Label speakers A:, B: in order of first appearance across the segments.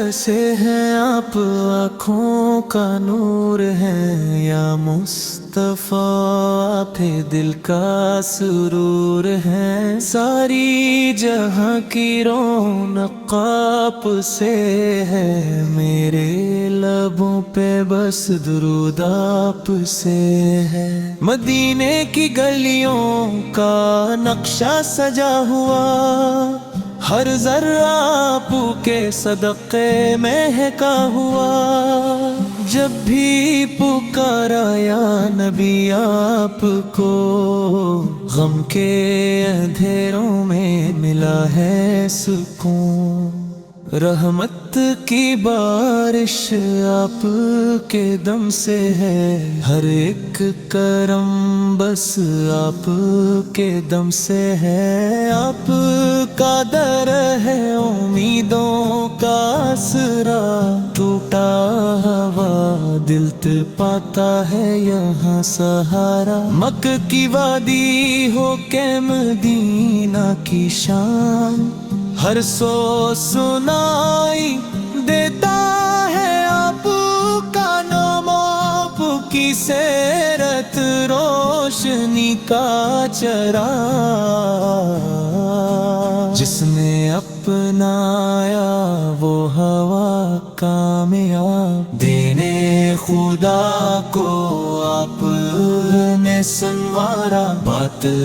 A: कैसे हैं आप, आँखों का नूर हैं या मुस्तफा, आप दिल का सुरूर हैं। सारी जहां की रौनक आप से है, मेरे लबों पे बस दुरूद आप से है। मदीने की गलियों का नक्शा सजा हुआ, हर जर्रा आपके सदक़े महका हुआ। जब भी पुकारा या नबी आपको, गम के अंधेरों में मिला है सुकून। रहमत की बारिश आपके दम से है, हर एक करम बस आपके दम से है। आपका दर है उम्मीदों का आसरा, टूटा हवा दिल पाता है यहाँ सहारा। मक्का की वादी हो के मदीना की शान, हर सो सुनाई देता है आपका नाम। आपकी सेरत रोशनी का चरा, जिसने अपनाया वो हवा कामयाब। देने खुदा को आपने संवारा, बातिल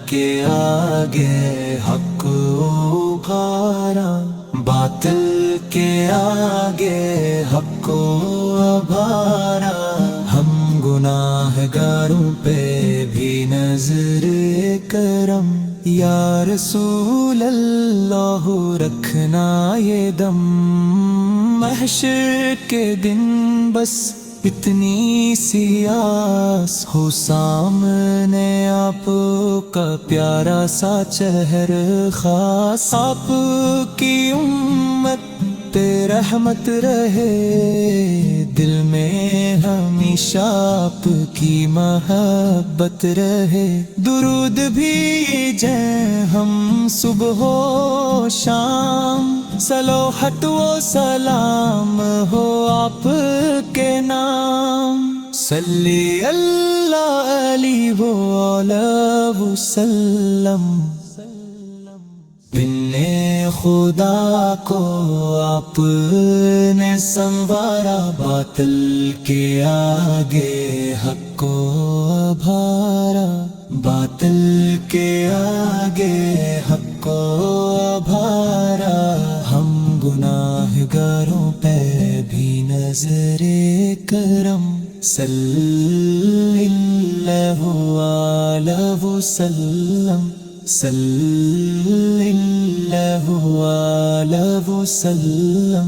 A: के आगे हक उभारा। बातिल के आगे हक को उभारा। हम गुनाहगारों पे भी नजर करम, या रसूल अल्लाह रखना ये दम। महशर के दिन बस इतनी सी आस हो, सामने आपका प्यारा सा चेहरा खास। आपकी उम्मत पे रहमत रहे, दिल में हमेशा आपकी मोहब्बत रहे। दुरूद भेजे हम सुबह हो शाम, सलोहत वो सलाम हो आपके नाम। सल्ली अल्लाह अलैहि वसल्लम। बिन्ने खुदा को आपने संवारा, बातिल के आगे हक को उभारा। बातिल के आगे हक को उभारा। हम गुनाहगारों पे भी नजरे करम। सल्लल्लाहु अलैहि वसल्लम। सल्लल्लाहु अलैहि वसल्लम।